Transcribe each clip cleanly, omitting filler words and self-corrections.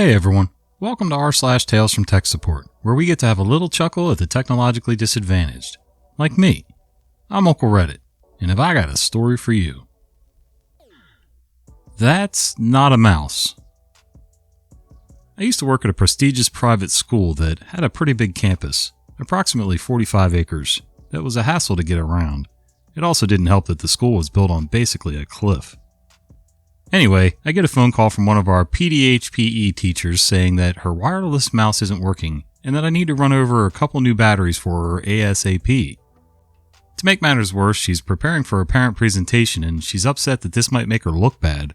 Hey everyone, welcome to r/Tales from Tech Support, where we get to have a little chuckle at the technologically disadvantaged. Like me. I'm Uncle Reddit, and have I got a story for you. That's not a mouse. I used to work at a prestigious private school that had a pretty big campus, approximately 45 acres, that was a hassle to get around. It also didn't help that the school was built on basically a cliff. Anyway, I get a phone call from one of our PE teachers saying that her wireless mouse isn't working and that I need to run over a couple new batteries for her ASAP. To make matters worse, she's preparing for a parent presentation and she's upset that this might make her look bad.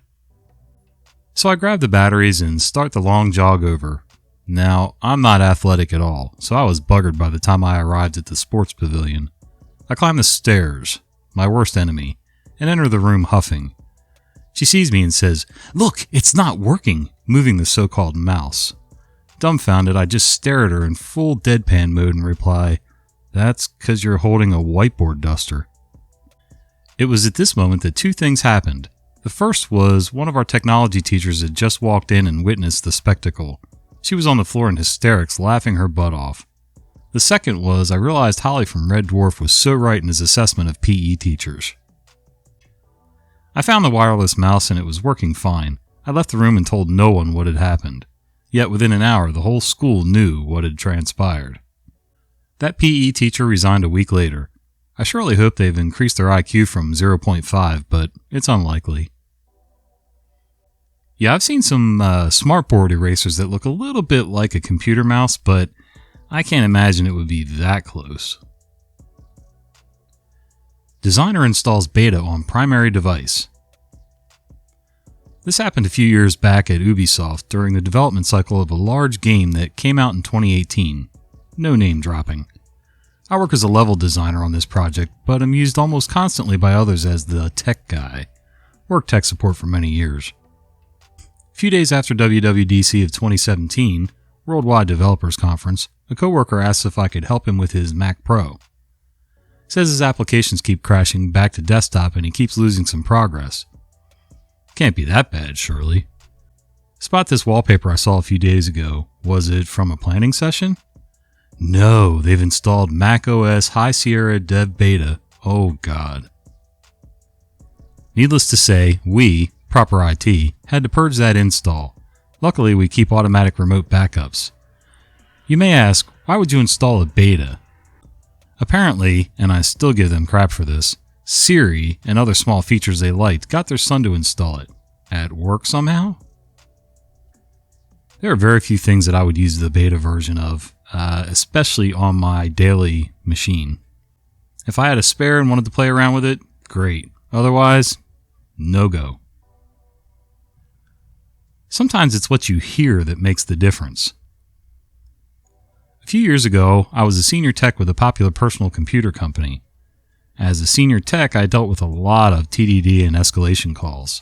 So I grab the batteries and start the long jog over. Now, I'm not athletic at all, so I was buggered by the time I arrived at the sports pavilion. I climb the stairs, my worst enemy, and enter the room huffing. She sees me and says, "Look, it's not working," moving the so-called mouse. Dumbfounded, I just stare at her in full deadpan mode and reply, "That's 'cause you're holding a whiteboard duster." It was at this moment that two things happened. The first was one of our technology teachers had just walked in and witnessed the spectacle. She was on the floor in hysterics, laughing her butt off. The second was I realized Holly from Red Dwarf was so right in his assessment of PE teachers. I found the wireless mouse and it was working fine. I left the room and told no one what had happened. Yet within an hour, the whole school knew what had transpired. That PE teacher resigned a week later. I surely hope they've increased their IQ from 0.5, but it's unlikely. Yeah, I've seen some smartboard erasers that look a little bit like a computer mouse, but I can't imagine it would be that close. Designer installs beta on primary device. This happened a few years back at Ubisoft during the development cycle of a large game that came out in 2018. No name dropping. I work as a level designer on this project, but am used almost constantly by others as the tech guy. Worked tech support for many years. A few days after WWDC of 2017, Worldwide Developers Conference, a coworker asked if I could help him with his Mac Pro. Says his applications keep crashing back to desktop and he keeps losing some progress. Can't be that bad, surely. Spot this wallpaper I saw a few days ago. Was it from a planning session? No, they've installed macOS High Sierra Dev Beta. Oh god. Needless to say, we, proper IT, had to purge that install. Luckily, we keep automatic remote backups. You may ask, why would you install a beta? Apparently, and I still give them crap for this, Siri and other small features they liked got their son to install it. At work somehow? There are very few things that I would use the beta version of, especially on my daily machine. If I had a spare and wanted to play around with it, great. Otherwise, no go. Sometimes it's what you hear that makes the difference. A few years ago, I was a senior tech with a popular personal computer company. As a senior tech, I dealt with a lot of TDD and escalation calls.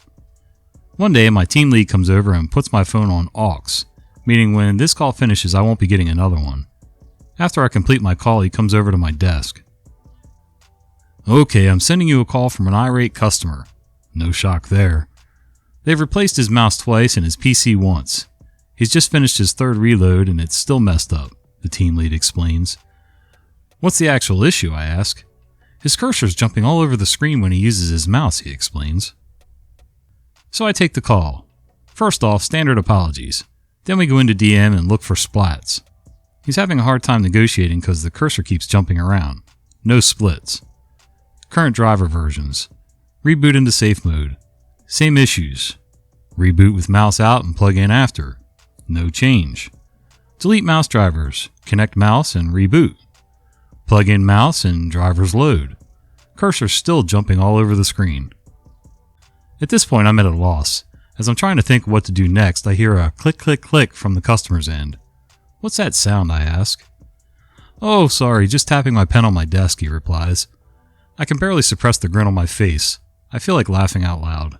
One day, my team lead comes over and puts my phone on aux, meaning when this call finishes, I won't be getting another one. After I complete my call, he comes over to my desk. "Okay, I'm sending you a call from an irate customer." No shock there. They've replaced his mouse twice and his PC once. He's just finished his third reload and it's still messed up, the team lead explains. "What's the actual issue?" I ask. "His cursor's jumping all over the screen when he uses his mouse," he explains. So I take the call. First off, standard apologies. Then we go into DM and look for splats. He's having a hard time negotiating because the cursor keeps jumping around. No splits. Current driver versions. Reboot into safe mode. Same issues. Reboot with mouse out and plug in after. No change. Delete mouse drivers. Connect mouse and reboot. Plug in mouse and drivers load. Cursor still jumping all over the screen. At this point, I'm at a loss. As I'm trying to think what to do next, I hear a click, click, click from the customer's end. "What's that sound?" I ask. "Oh, sorry, just tapping my pen on my desk," he replies. I can barely suppress the grin on my face. I feel like laughing out loud.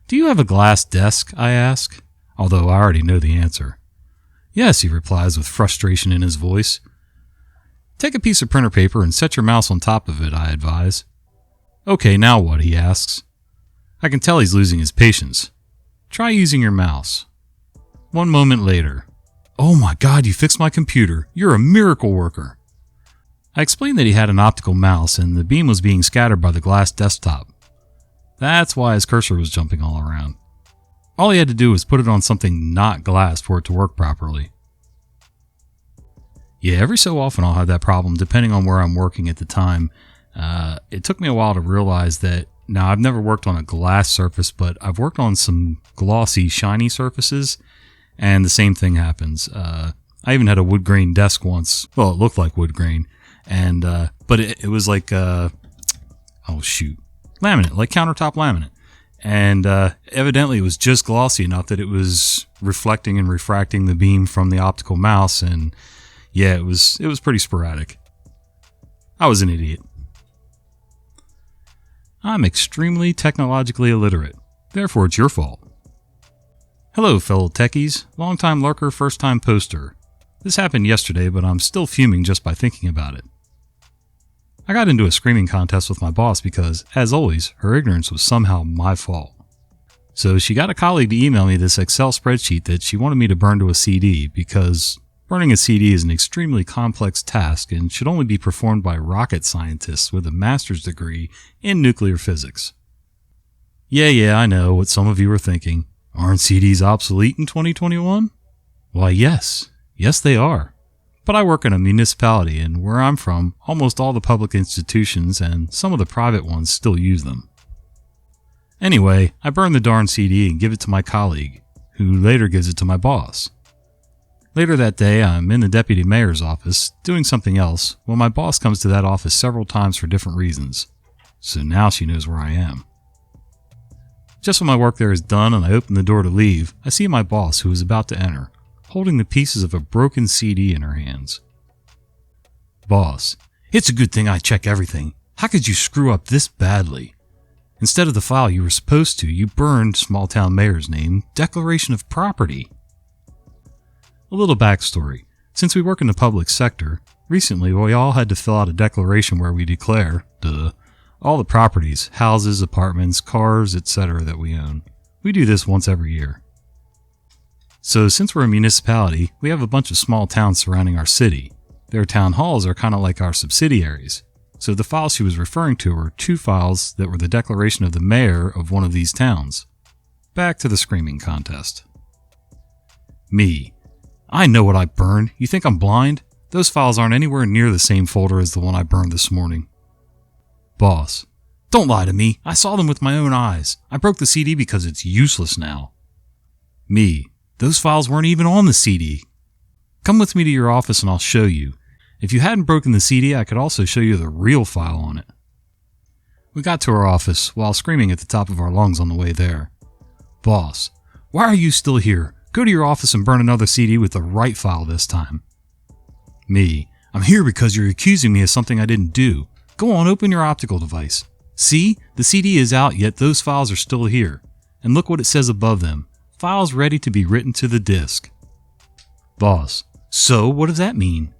"Do you have a glass desk?" I ask, although I already know the answer. "Yes," he replies with frustration in his voice. "Take a piece of printer paper and set your mouse on top of it," I advise. "Okay, now what?" he asks. I can tell he's losing his patience. "Try using your mouse." 1 moment later. "Oh my God, you fixed my computer. You're a miracle worker." I explained that he had an optical mouse and the beam was being scattered by the glass desktop. That's why his cursor was jumping all around. All he had to do was put it on something not glass for it to work properly. Yeah, every so often I'll have that problem depending on where I'm working at the time. It took me a while to realize that. Now, I've never worked on a glass surface, but I've worked on some glossy, shiny surfaces, and the same thing happens. I even had a wood grain desk once. Well, it looked like wood grain, and but it was like laminate, like countertop laminate, and evidently it was just glossy enough that it was reflecting and refracting the beam from the optical mouse, and yeah, it was pretty sporadic. I was an idiot. I'm extremely technologically illiterate. Therefore, it's your fault. Hello, fellow techies. Long-time lurker, first-time poster. This happened yesterday, but I'm still fuming just by thinking about it. I got into a screaming contest with my boss because, as always, her ignorance was somehow my fault. So she got a colleague to email me this Excel spreadsheet that she wanted me to burn to a CD because burning a CD is an extremely complex task and should only be performed by rocket scientists with a master's degree in nuclear physics. Yeah, I know what some of you are thinking. Aren't CDs obsolete in 2021? Why, yes, they are. But I work in a municipality, and where I'm from, almost all the public institutions and some of the private ones still use them. Anyway, I burn the darn CD and give it to my colleague, who later gives it to my boss. Later that day, I'm in the deputy mayor's office, doing something else, when my boss comes to that office several times for different reasons. So now she knows where I am. Just when my work there is done and I open the door to leave, I see my boss, who is about to enter, holding the pieces of a broken CD in her hands. Boss, it's a good thing I check everything. How could you screw up this badly? Instead of the file you were supposed to, you burned small town mayor's name, declaration of property. A little backstory. Since we work in the public sector, recently we all had to fill out a declaration where we declare, all the properties, houses, apartments, cars, etc. that we own. We do this once every year. So since we're a municipality, we have a bunch of small towns surrounding our city. Their town halls are kind of like our subsidiaries. So the files she was referring to were 2 files that were the declaration of the mayor of one of these towns. Back to the screaming contest. Me. I know what I burned. You think I'm blind? Those files aren't anywhere near the same folder as the one I burned this morning. Boss. Don't lie to me. I saw them with my own eyes. I broke the CD because it's useless now. Me. Those files weren't even on the CD. Come with me to your office and I'll show you. If you hadn't broken the CD, I could also show you the real file on it. We got to our office while screaming at the top of our lungs on the way there. Boss. Why are you still here? Go to your office and burn another CD with the right file this time. Me. I'm here because you're accusing me of something I didn't do. Go on, open your optical device. See? The CD is out, yet those files are still here. And look what it says above them. Files ready to be written to the disk. Boss. So, what does that mean?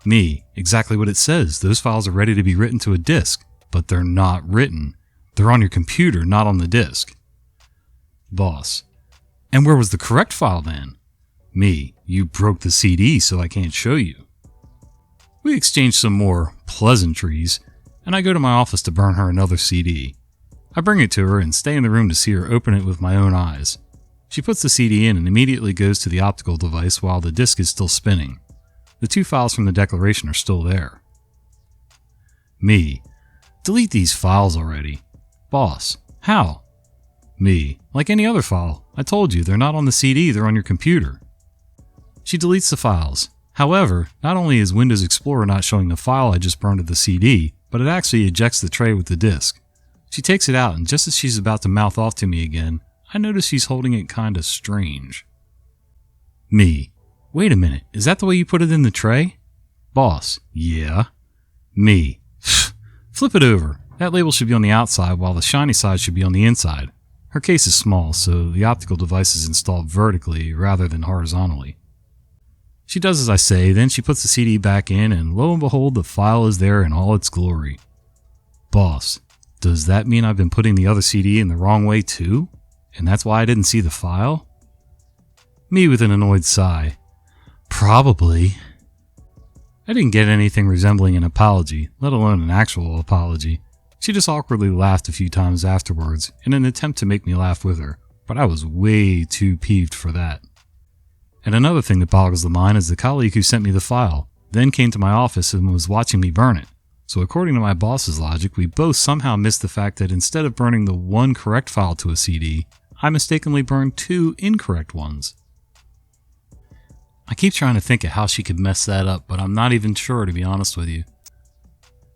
Me. Exactly what it says. Those files are ready to be written to a disk. But they're not written. They're on your computer, not on the disk. Boss. And where was the correct file then? Me. You broke the CD, so I can't show you. We exchange some more pleasantries, and I go to my office to burn her another CD. I bring it to her and stay in the room to see her open it with my own eyes. She puts the CD in and immediately goes to the optical device while the disk is still spinning. The 2 files from the declaration are still there. Me. Delete these files already. Boss. How? Me. Like any other file. I told you, they're not on the CD, they're on your computer. She deletes the files. However, not only is Windows Explorer not showing the file I just burned to the CD, but it actually ejects the tray with the disk. She takes it out, and just as she's about to mouth off to me again, I notice she's holding it kinda strange. Me. Wait a minute, is that the way you put it in the tray? Boss. Yeah. Me. Flip it over. That label should be on the outside while the shiny side should be on the inside. Her case is small, so the optical device is installed vertically rather than horizontally. She does as I say, then she puts the CD back in, and lo and behold, the file is there in all its glory. Boss. Does that mean I've been putting the other CD in the wrong way too? And that's why I didn't see the file? Me with an annoyed sigh. Probably. I didn't get anything resembling an apology, let alone an actual apology. She just awkwardly laughed a few times afterwards in an attempt to make me laugh with her, but I was way too peeved for that. And another thing that boggles the mind is the colleague who sent me the file then came to my office and was watching me burn it. So according to my boss's logic, we both somehow missed the fact that instead of burning the one correct file to a CD, I mistakenly burned 2 incorrect ones. I keep trying to think of how she could mess that up, but I'm not even sure, to be honest with you.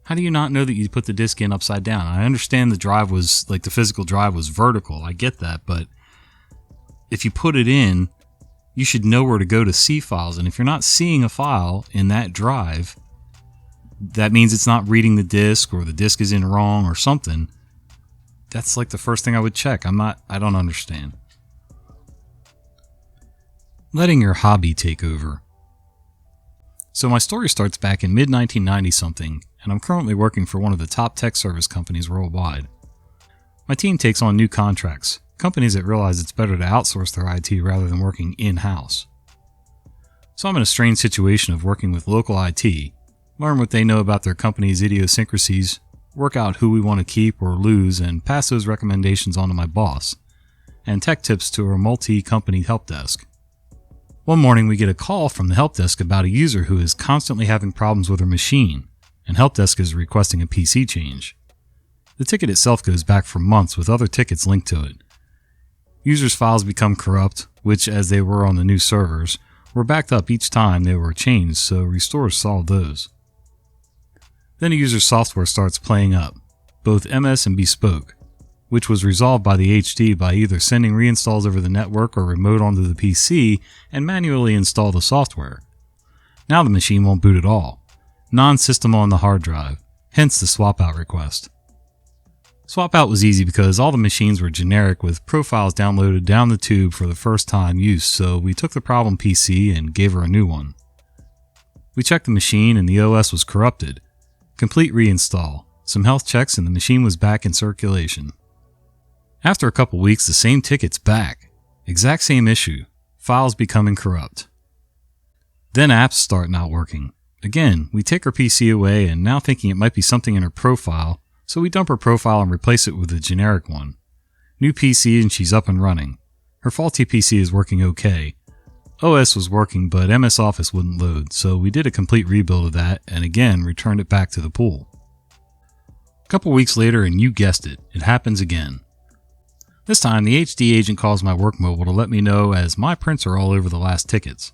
How do you not know that you put the disk in upside down? I understand the drive was, the physical drive was vertical, I get that, but if you put it in, you should know where to go to see files, and if you're not seeing a file in that drive, that means it's not reading the disk, or the disk is in wrong, or something. That's the first thing I would check. I don't understand. Letting your hobby take over. So my story starts back in mid-1990 something, and I'm currently working for one of the top tech service companies worldwide. My team takes on new contracts, companies that realize it's better to outsource their IT rather than working in-house. So I'm in a strange situation of working with local IT, learn what they know about their company's idiosyncrasies, work out who we want to keep or lose, and pass those recommendations on to my boss, and tech tips to our multi-company help desk. One morning we get a call from the help desk about a user who is constantly having problems with her machine, and help desk is requesting a PC change. The ticket itself goes back for months with other tickets linked to it. Users' files become corrupt, which, as they were on the new servers, were backed up each time they were changed, so restores solved those. Then a user's software starts playing up, both MS and bespoke, which was resolved by the HD by either sending reinstalls over the network or remote onto the PC and manually install the software. Now the machine won't boot at all. Non-system on the hard drive, hence the swap out request. Swap out was easy because all the machines were generic with profiles downloaded down the tube for the first time use, so we took the problem PC and gave her a new one. We checked the machine and the OS was corrupted. Complete reinstall, some health checks, and the machine was back in circulation. After a couple weeks, the same ticket's back. Exact same issue. Files becoming corrupt. Then apps start not working. Again, we take her PC away and now thinking it might be something in her profile, so we dump her profile and replace it with a generic one. New PC and she's up and running. Her faulty PC is working okay. OS was working, but MS Office wouldn't load, so we did a complete rebuild of that and again returned it back to the pool. A couple weeks later, and you guessed it, it happens again. This time, the HD agent calls my work mobile to let me know as my prints are all over the last tickets.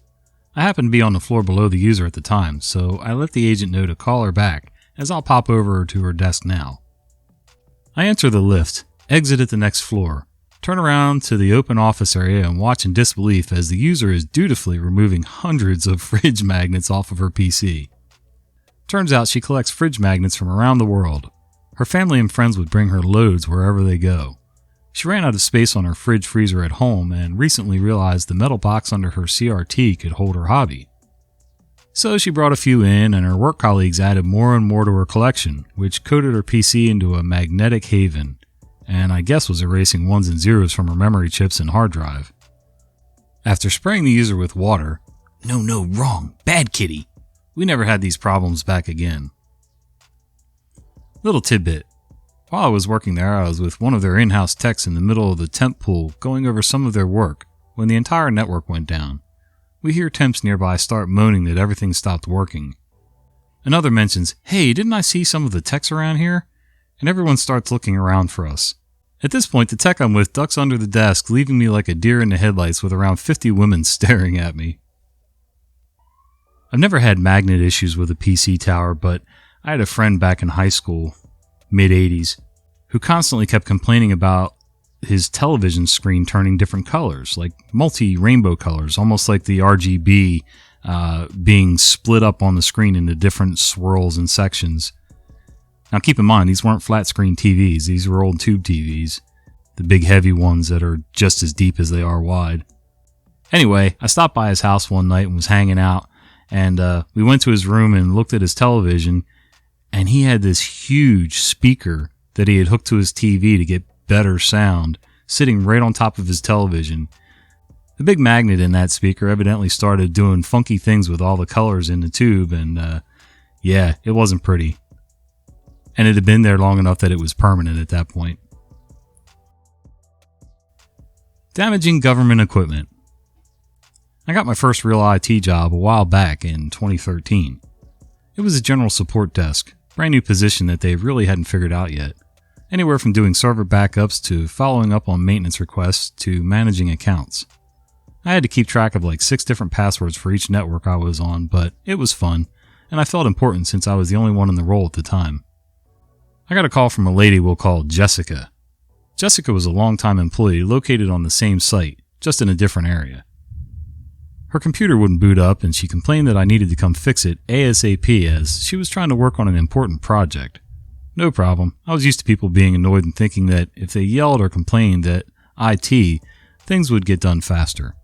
I happened to be on the floor below the user at the time, so I let the agent know to call her back, as I'll pop over to her desk now. I enter the lift, exit at the next floor, turn around to the open office area and watch in disbelief as the user is dutifully removing hundreds of fridge magnets off of her PC. Turns out she collects fridge magnets from around the world. Her family and friends would bring her loads wherever they go. She ran out of space on her fridge freezer at home and recently realized the metal box under her CRT could hold her hobby. So she brought a few in and her work colleagues added more and more to her collection, which coated her PC into a magnetic haven, and I guess was erasing ones and zeros from her memory chips and hard drive. After spraying the user with water, no, wrong, bad kitty, we never had these problems back again. Little tidbit. While I was working there, I was with one of their in-house techs in the middle of the temp pool going over some of their work when the entire network went down. We hear temps nearby start moaning that everything stopped working. Another mentions, "Hey, didn't I see some of the techs around here?" And everyone starts looking around for us. At this point, the tech I'm with ducks under the desk, leaving me like a deer in the headlights with around 50 women staring at me. I've never had magnet issues with a PC tower, but I had a friend back in high school, mid-80s, who constantly kept complaining about his television screen turning different colors, like multi-rainbow colors, almost like the RGB being split up on the screen into different swirls and sections. Now keep in mind, these weren't flat-screen TVs, these were old tube TVs, the big heavy ones that are just as deep as they are wide. Anyway, I stopped by his house one night and was hanging out, and we went to his room and looked at his television, and he had this huge speaker that he had hooked to his TV to get better sound, sitting right on top of his television. The big magnet in that speaker evidently started doing funky things with all the colors in the tube, and yeah, it wasn't pretty. And it had been there long enough that it was permanent at that point. Damaging government equipment. I got my first real IT job a while back in 2013. It was a general support desk, brand new position that they really hadn't figured out yet. Anywhere from doing server backups to following up on maintenance requests to managing accounts. I had to keep track of like 6 different passwords for each network I was on, but it was fun, and I felt important since I was the only one in the role at the time. I got a call from a lady we'll call Jessica. Jessica was a longtime employee located on the same site, just in a different area. Her computer wouldn't boot up, and she complained that I needed to come fix it ASAP as she was trying to work on an important project. No problem. I was used to people being annoyed and thinking that if they yelled or complained at IT, things would get done faster.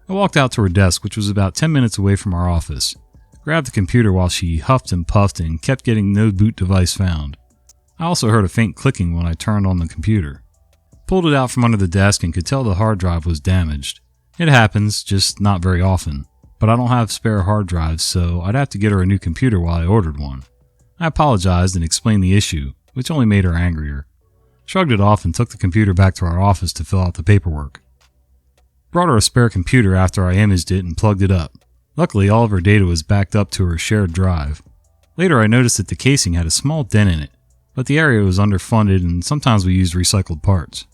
I walked out to her desk, which was about 10 minutes away from our office, grabbed the computer while she huffed and puffed and kept getting no boot device found. I also heard a faint clicking when I turned on the computer. Pulled it out from under the desk and could tell the hard drive was damaged. It happens, just not very often, but I don't have spare hard drives, so I'd have to get her a new computer while I ordered one. I apologized and explained the issue, which only made her angrier. Shrugged it off and took the computer back to our office to fill out the paperwork. Brought her a spare computer after I imaged it and plugged it up. Luckily, all of her data was backed up to her shared drive. Later, I noticed that the casing had a small dent in it, but the area was underfunded and sometimes we used recycled parts.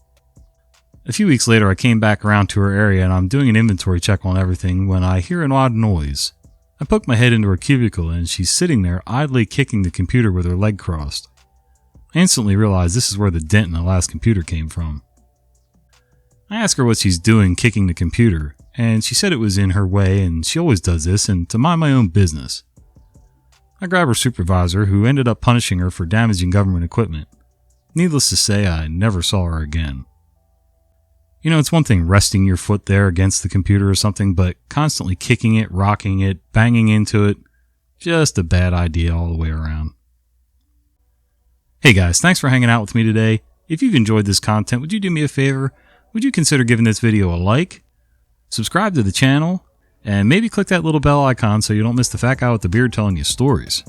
A few weeks later, I came back around to her area and I'm doing an inventory check on everything when I hear an odd noise. I poke my head into her cubicle and she's sitting there idly kicking the computer with her leg crossed. I instantly realized this is where the dent in the last computer came from. I asked her what she's doing kicking the computer, and she said it was in her way and she always does this and to mind my own business. I grabbed her supervisor, who ended up punishing her for damaging government equipment. Needless to say, I never saw her again. You know, it's one thing resting your foot there against the computer or something, but constantly kicking it, rocking it, banging into it, just a bad idea all the way around. Hey guys, thanks for hanging out with me today. If you've enjoyed this content, would you do me a favor? Would you consider giving this video a like, subscribe to the channel, and maybe click that little bell icon so you don't miss the fat guy with the beard telling you stories.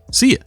See ya!